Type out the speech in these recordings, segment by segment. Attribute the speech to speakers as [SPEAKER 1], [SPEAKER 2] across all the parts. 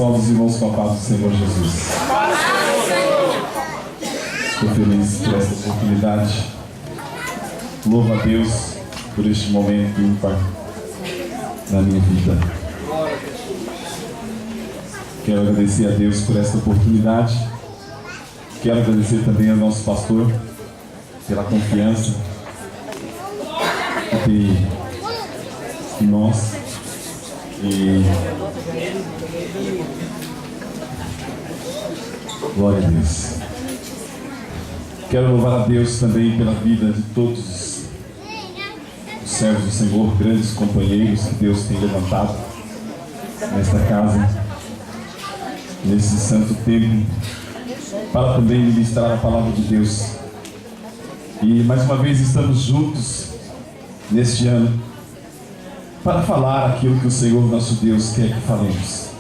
[SPEAKER 1] Saúde os irmãos com a paz do Senhor Jesus. Estou feliz por esta oportunidade. Louvo a Deus por este momento ímpar na minha vida. Quero agradecer a Deus por esta oportunidade. Quero agradecer também ao nosso pastor pela confiança que tem em nós. E glória a Deus. Quero louvar a Deus também pela vida de todos os servos do Senhor, grandes companheiros que Deus tem levantado nesta casa, nesse santo templo, para também ministrar a palavra de Deus. E mais uma vez estamos juntos neste ano para falar aquilo que o Senhor nosso Deus quer que falemos.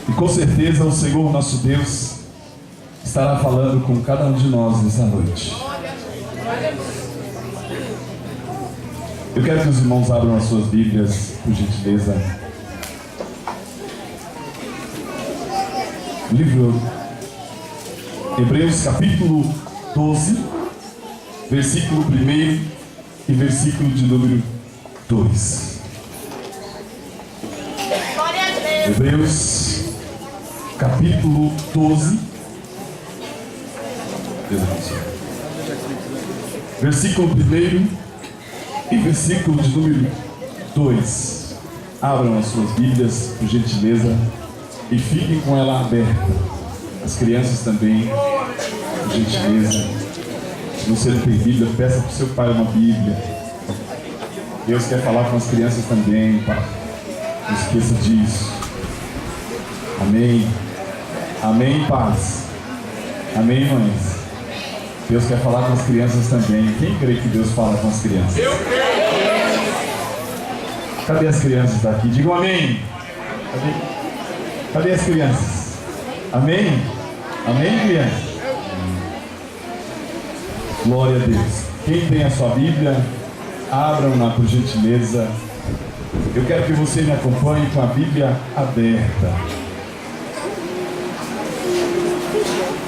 [SPEAKER 1] E com certeza o Senhor nosso Deus estará falando com cada um de nós nessa noite. Eu quero que os irmãos abram as suas Bíblias, por gentileza. Livro Hebreus capítulo 12, versículo 1 e versículo de número 2. Hebreus capítulo 12, versículo 1 e versículo de número 2. Abram as suas Bíblias, por gentileza, e fiquem com ela aberta. As crianças também, por gentileza. Se você não tem Bíblia, peça para o seu pai uma Bíblia. Deus quer falar com as crianças também, pai. Não esqueça disso. Amém. Amém, pais. Amém, mães. Deus quer falar com as crianças também. Quem crê que Deus fala com as crianças? Eu creio. Cadê as crianças daqui? Digam amém. Cadê as crianças? Amém? Amém, crianças? Glória a Deus. Quem tem a sua Bíblia, abram-na por gentileza. Eu quero que você me acompanhe com a Bíblia aberta.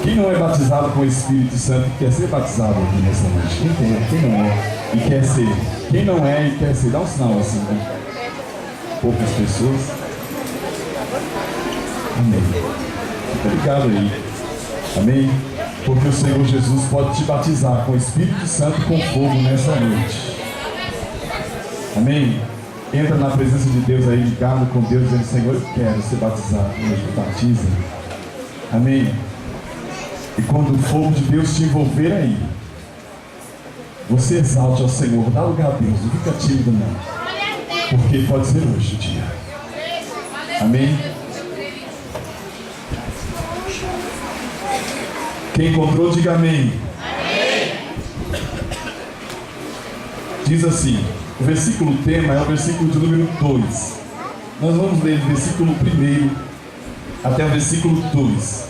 [SPEAKER 1] Quem não é batizado com o Espírito Santo quer ser batizado aqui nessa noite? Quem não é e quer ser? Quem não é e quer ser? Dá um sinal assim, né? Poucas pessoas. Amém. Fica ligado aí. Amém? Porque o Senhor Jesus pode te batizar com o Espírito Santo e com fogo nessa noite. Amém? Entra na presença de Deus aí, ligado com Deus, dizendo: Senhor, eu quero ser batizado. Me batiza. Amém? E quando o fogo de Deus te envolver aí, você exalte ao Senhor, dá lugar a Deus, não fica tímido não. Porque pode ser hoje o dia. Amém? Quem encontrou, diga amém. Amém. Diz assim, o versículo tema é o versículo de número 2. Nós vamos ler do versículo 1 até o versículo 2.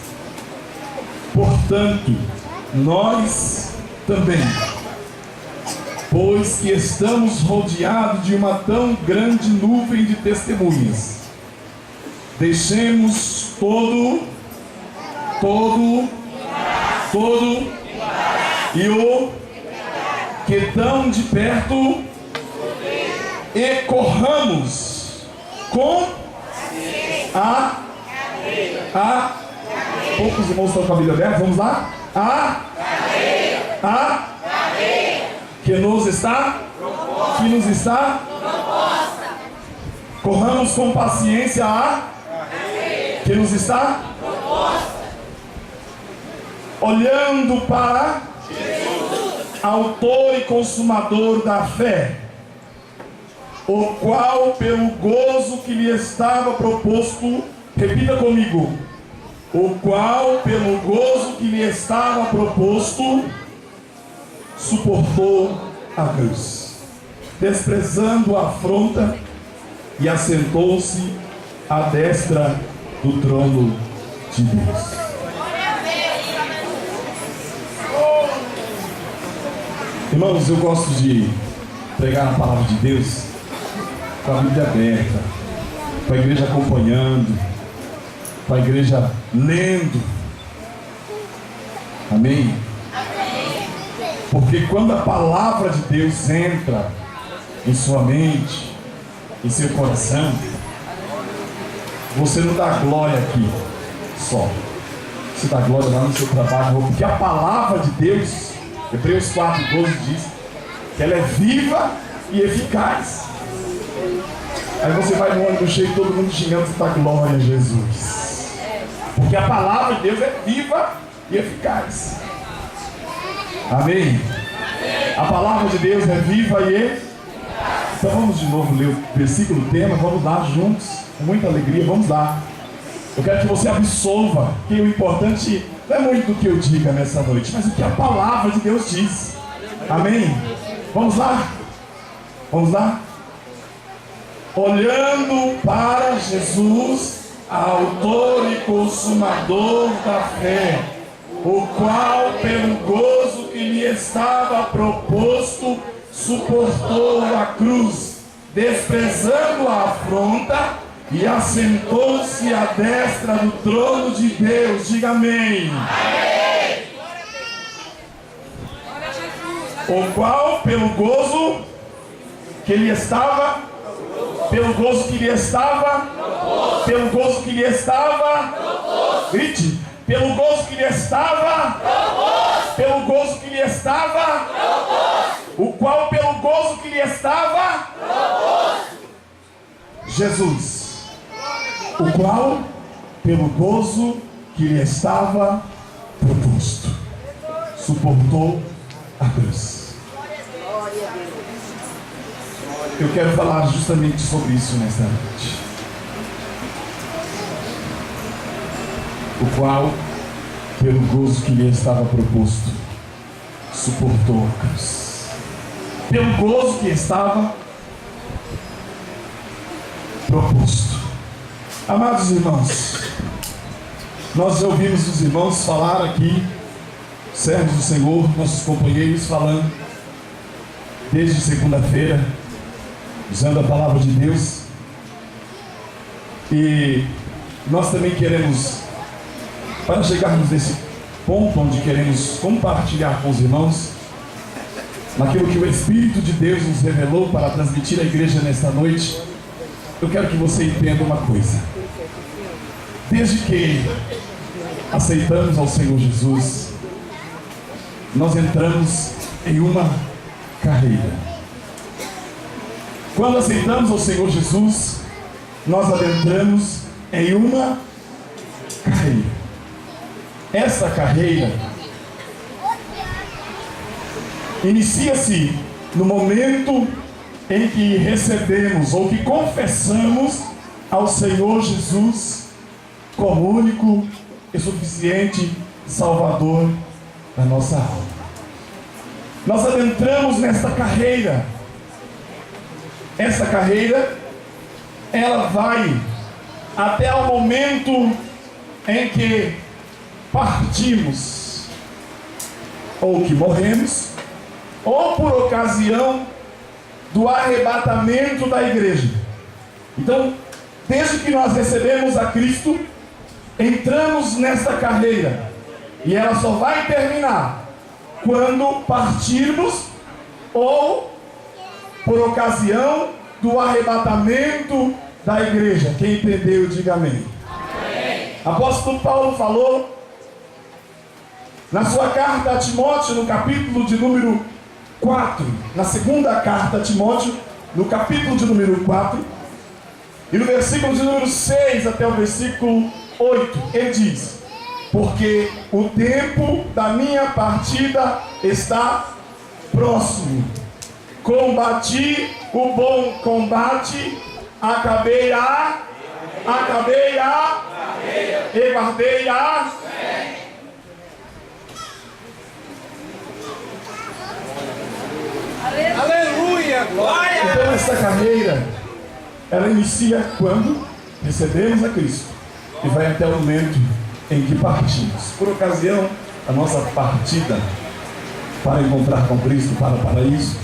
[SPEAKER 1] Portanto, nós também, pois que estamos rodeados de uma tão grande nuvem de testemunhas, deixemos todo e o que tão de perto e corramos com poucos irmãos estão com a Bíblia aberta, vamos lá? Que nos está proposta. Corramos com paciência que nos está proposta. Olhando para Jesus, autor e consumador da fé, o qual pelo gozo que lhe estava proposto, repita comigo, o qual pelo gozo que lhe estava proposto, suportou a cruz, desprezando a afronta, e assentou-se à destra do trono de Deus. Irmãos, eu gosto de pregar a palavra de Deus com a Bíblia aberta. com a igreja acompanhando, com a igreja lendo. Amém? Porque quando a palavra de Deus entra em sua mente, em seu coração, você não dá glória aqui só, você dá glória lá no seu trabalho, porque a palavra de Deus, Hebreus 4:12 diz que ela é viva e eficaz. Aí você vai no ônibus cheio, todo mundo xingando, você dá glória a Jesus, porque a palavra de Deus é viva e eficaz. Amém? A palavra de Deus é viva e eficaz. Então vamos de novo ler o versículo tema, vamos lá juntos, com muita alegria, vamos lá. Eu quero que você absolva, que o importante não é muito do que eu diga nessa noite, mas o que a palavra de Deus diz. Amém? Vamos lá? Vamos lá? Olhando para Jesus, autor e consumador da fé, o qual pelo gozo que lhe estava proposto, suportou a cruz, desprezando a afronta, e assentou-se à destra do trono de Deus. Diga amém. Amém. O qual pelo gozo que lhe estava, pelo gozo que lhe estava, pelo gozo que lhe estava, grite, pelo gozo que lhe estava, pelo gozo que lhe estava, o qual pelo gozo que lhe estava, Jesus, o qual pelo gozo que lhe estava proposto, suportou a cruz. Eu quero falar justamente sobre isso nesta noite. O qual, pelo gozo que lhe estava proposto, suportou a cruz. Pelo gozo que estava proposto. Amados irmãos, nós ouvimos os irmãos falar aqui, servos do Senhor, nossos companheiros falando, desde segunda-feira, usando a palavra de Deus. E nós também queremos, para chegarmos nesse ponto onde queremos compartilhar com os irmãos, naquilo que o Espírito de Deus nos revelou para transmitir à igreja nesta noite, eu quero que você entenda uma coisa. Desde que aceitamos ao Senhor Jesus, nós entramos em uma carreira. Quando aceitamos ao Senhor Jesus, nós adentramos em uma carreira. Essa carreira inicia-se no momento em que recebemos ou que confessamos ao Senhor Jesus como único e suficiente Salvador da nossa alma. Nós adentramos nesta carreira. Essa carreira, ela vai até o momento em que partimos, ou que morremos, ou por ocasião do arrebatamento da igreja. Então, desde que nós recebemos a Cristo, entramos nesta carreira, e ela só vai terminar quando partirmos, ou por ocasião do arrebatamento da igreja. Quem entendeu, diga amém. Amém. Apóstolo Paulo falou na sua carta a Timóteo, no capítulo de número 4, na segunda carta a Timóteo, no capítulo de número 4, e no versículo de número 6 até o versículo 8, ele diz: porque o tempo da minha partida está próximo. Combati o bom combate, acabei a e guardei a.
[SPEAKER 2] Aleluia, glória!
[SPEAKER 1] Então essa carreira, ela inicia quando recebemos a Cristo e vai até o momento em que partimos. Por ocasião, a nossa partida para encontrar com Cristo para o paraíso,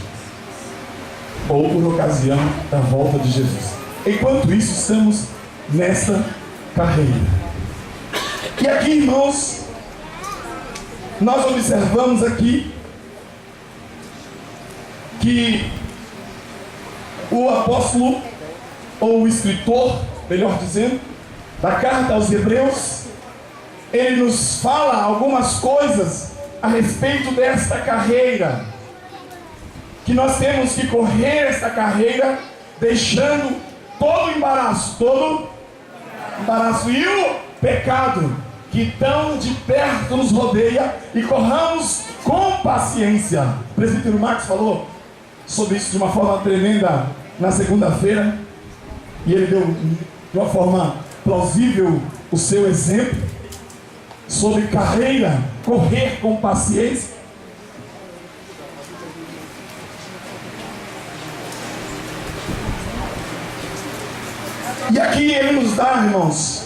[SPEAKER 1] ou por ocasião da volta de Jesus. Enquanto isso, estamos nesta carreira. E aqui, irmãos, nós observamos aqui que o apóstolo, ou o escritor, melhor dizendo, da carta aos Hebreus, ele nos fala algumas coisas a respeito desta carreira, que nós temos que correr esta carreira deixando todo embaraço e o pecado que tão de perto nos rodeia, e corramos com paciência. O presbítero Marcos falou sobre isso de uma forma tremenda na segunda-feira, e ele deu de uma forma plausível o seu exemplo sobre carreira, correr com paciência. E aqui ele nos dá, irmãos,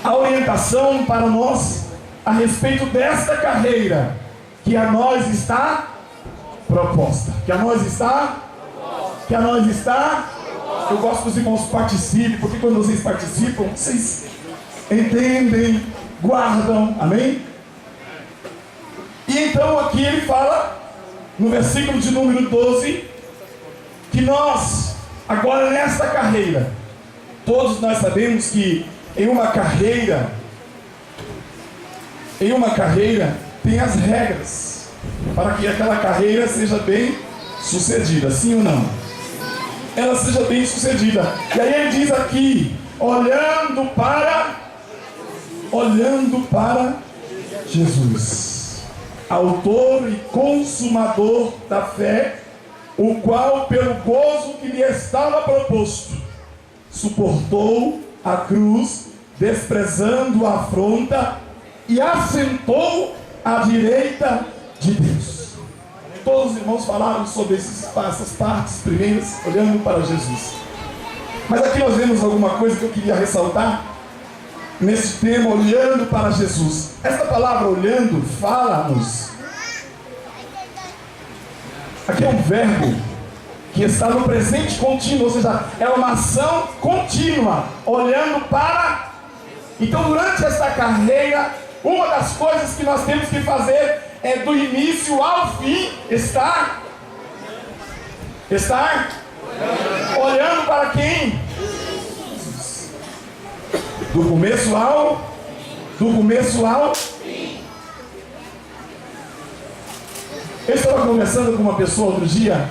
[SPEAKER 1] a orientação para nós a respeito desta carreira que a nós está proposta. Que a nós está. Eu gosto que os irmãos participem, porque quando vocês participam, vocês entendem, guardam, amém? E então aqui ele fala, no versículo de número 12, que nós, agora nesta carreira, todos nós sabemos que em uma carreira tem as regras para que aquela carreira seja bem sucedida, sim ou não? Ela seja bem sucedida. E aí ele diz aqui, olhando para Jesus, autor e consumador da fé, o qual pelo gozo que lhe estava proposto suportou a cruz, desprezando a afronta, e assentou à direita de Deus. Todos os irmãos falaram sobre essas partes primeiras, olhando para Jesus. Mas aqui nós vemos alguma coisa que eu queria ressaltar nesse tema, olhando para Jesus. Esta palavra olhando fala-nos. Aqui é um verbo que está no presente contínuo, ou seja, é uma ação contínua, olhando para. Então, durante esta carreira, uma das coisas que nós temos que fazer é do início ao fim estar olhando para quem? Do começo ao fim. Eu estava conversando com uma pessoa outro dia,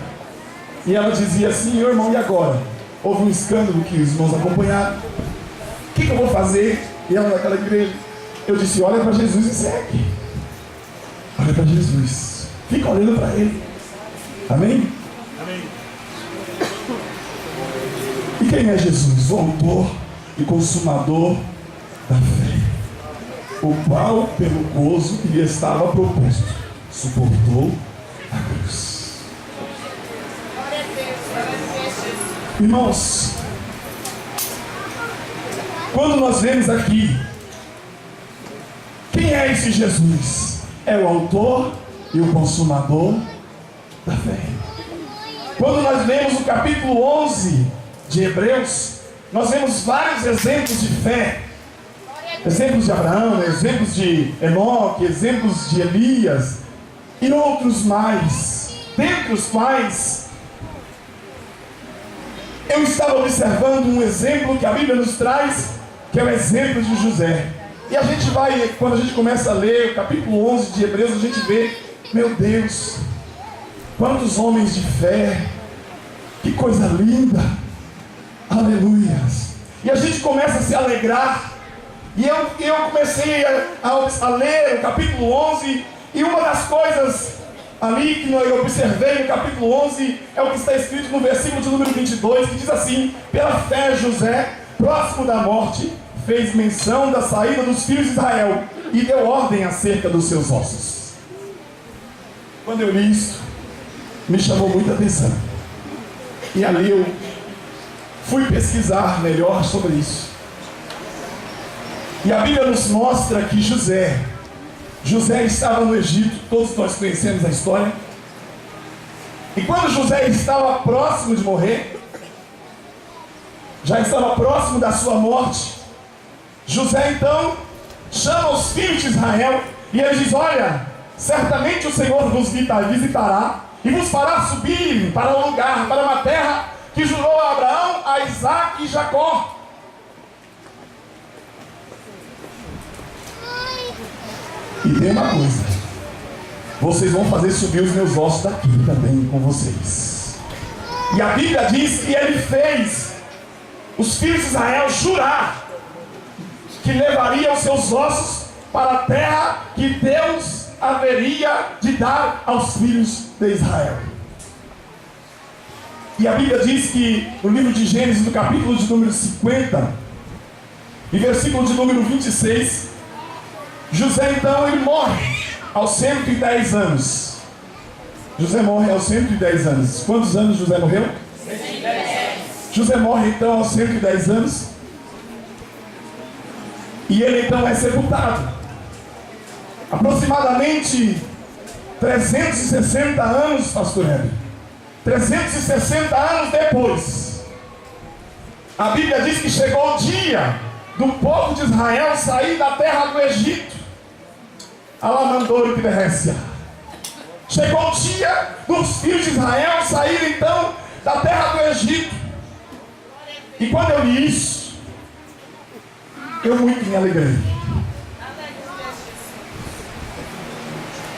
[SPEAKER 1] e ela dizia assim: meu irmão, e agora? Houve um escândalo que os irmãos acompanharam. O que eu vou fazer? E ela naquela igreja. Eu disse: olha para Jesus e segue. Olha para Jesus. Fica olhando para Ele. Amém? Amém. E quem é Jesus? O autor e consumador da fé, o qual, pelo gozo que lhe estava proposto, suportou a cruz. Irmãos, quando nós vemos aqui, quem é esse Jesus? É o autor e o consumador da fé. Quando nós lemos o capítulo 11 de Hebreus, nós vemos vários exemplos de fé. Exemplos de Abraão, exemplos de Enoque, exemplos de Elias e outros mais, dentre os quais eu estava observando um exemplo que a Bíblia nos traz, que é o exemplo de José. E a gente vai, quando a gente começa a ler o capítulo 11 de Hebreus, a gente vê, meu Deus, quantos homens de fé, que coisa linda, aleluia. E a gente começa a se alegrar, e eu comecei a ler o capítulo 11, e uma das coisas ali que eu observei no capítulo 11, é o que está escrito no versículo de número 22, que diz assim: pela fé José, próximo da morte, fez menção da saída dos filhos de Israel e deu ordem acerca dos seus ossos. Quando eu li isso, me chamou muita atenção. E ali eu fui pesquisar melhor sobre isso. E a Bíblia nos mostra que José estava no Egito, todos nós conhecemos a história. E quando José estava próximo de morrer, já estava próximo da sua morte. José então chama os filhos de Israel e ele diz: olha, certamente o Senhor vos visitará e vos fará subir para um lugar, para uma terra que jurou a Abraão, a Isaque e Jacó. E tem uma coisa: vocês vão fazer subir os meus ossos daqui também com vocês. E a Bíblia diz que ele fez os filhos de Israel jurar que levaria os seus ossos para a terra que Deus haveria de dar aos filhos de Israel. E a Bíblia diz que no livro de Gênesis, no capítulo de número 50 e versículo de número 26, José então ele morre aos 110 anos. José morre aos 110 anos. Quantos anos José morreu? 110. José morre então aos 110 anos. E ele então é sepultado. Aproximadamente 360 anos, pastor Hebe. 360 anos depois, a Bíblia diz que chegou o dia do povo de Israel sair da terra do Egito. Alamandouro que derrece. Chegou o dia dos filhos de Israel saírem então da terra do Egito. E quando eu li isso, eu muito me alegrei.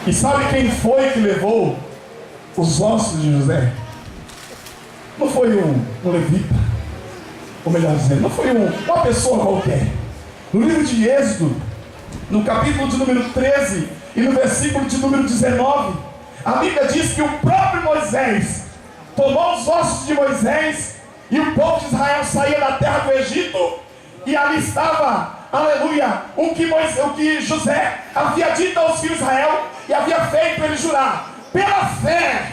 [SPEAKER 1] E sabe quem foi que levou os ossos de José? Não foi um levita, ou melhor dizendo, não foi uma pessoa qualquer. No livro de Êxodo, no capítulo de número 13 e no versículo de número 19, a Bíblia diz que o próprio Moisés tomou os ossos de Moisés e o povo de Israel saía da terra do Egito, e ali estava, aleluia, o que José havia dito aos filhos de Israel e havia feito ele jurar pela fé.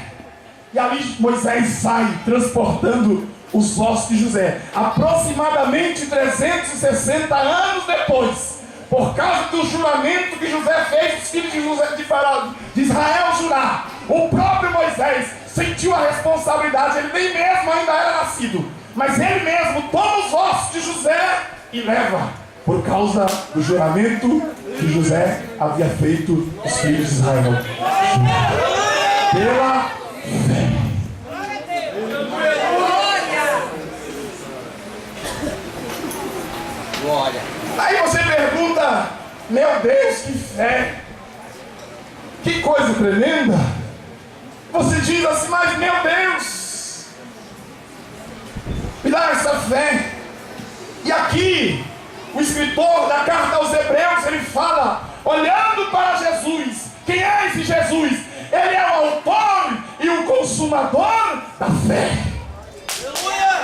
[SPEAKER 1] E ali Moisés sai transportando os ossos de José. Aproximadamente 360 anos depois, por causa do juramento que José fez os filhos de Israel jurar, o próprio Moisés sentiu a responsabilidade. Ele nem mesmo ainda era nascido, mas ele mesmo toma os ossos de José e leva, por causa do juramento que José havia feito os filhos de Israel. Pela fé.
[SPEAKER 2] Glória.
[SPEAKER 1] Aí você pergunta: meu Deus, que fé, que coisa tremenda. Você diz assim: mas meu Deus, me dá essa fé. E aqui o escritor da carta aos Hebreus, ele fala, olhando para Jesus. Quem é esse Jesus? Ele é o autor e o consumador da fé.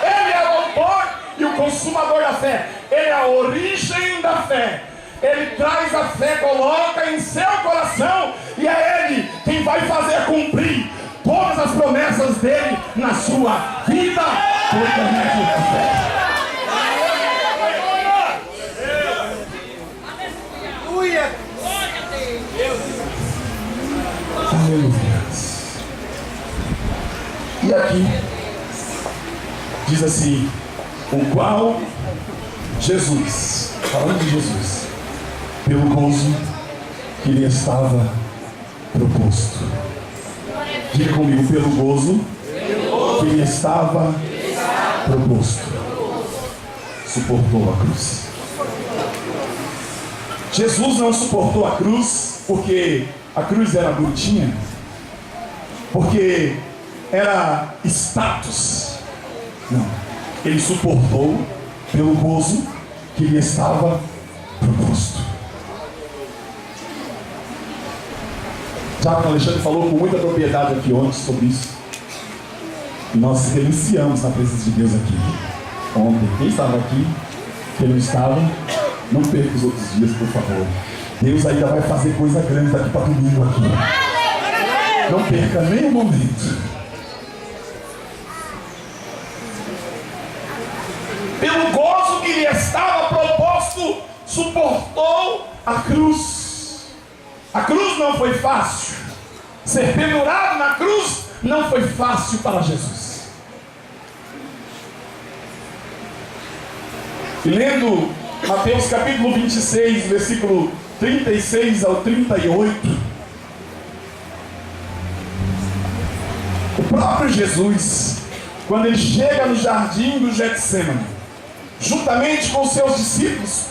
[SPEAKER 1] Ele é o autor e o consumador da fé. Ele é a origem da fé. Ele traz a fé, coloca em seu coração, e é Ele quem vai fazer cumprir todas as promessas dele na sua vida por intermédio da fé. Aleluia. E aqui diz assim: o qual Jesus, falando de Jesus, pelo gozo que lhe estava proposto. Diga comigo: pelo gozo que lhe estava proposto, suportou a cruz. Jesus não suportou a cruz porque a cruz era bonitinha, porque era status. Não, ele suportou pelo gozo que lhe estava proposto. Diácono Alexandre falou com muita propriedade aqui ontem sobre isso. E nós renunciamos na presença de Deus aqui ontem. Quem estava aqui, quem não estava, não perca os outros dias, por favor. Deus ainda vai fazer coisa grande daqui para domingo aqui. Não perca nem um momento. Pelo gozo que lhe estava proposto, suportou a cruz. A cruz não foi fácil. Ser pendurado na cruz não foi fácil para Jesus. E lendo Mateus capítulo 26, versículo 36 ao 38, o próprio Jesus, quando ele chega no jardim do Getsêmani, juntamente com os seus discípulos,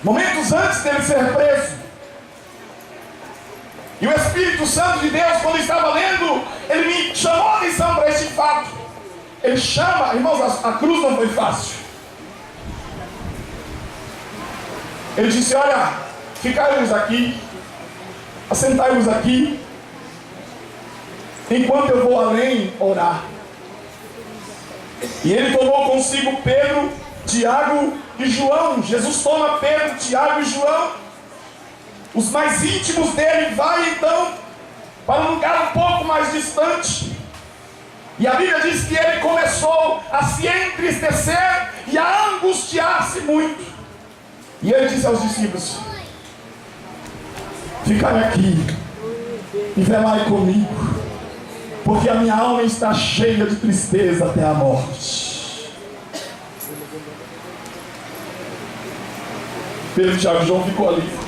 [SPEAKER 1] momentos antes dele ser preso, e o Espírito Santo de Deus, quando estava lendo, ele me chamou a atenção para este fato. Ele chama, irmãos, a cruz não foi fácil. Ele disse: olha, ficai-vos aqui, assentai-vos aqui, enquanto eu vou além orar. E ele tomou consigo Pedro, Tiago e João. Jesus toma Pedro, Tiago e João, os mais íntimos dele, vai então para um lugar um pouco mais distante. E a Bíblia diz que ele começou a se entristecer e a angustiar-se muito. E ele disse aos discípulos: ficai aqui e velai comigo, porque a minha alma está cheia de tristeza até a morte. Pedro, Tiago e João ficou ali.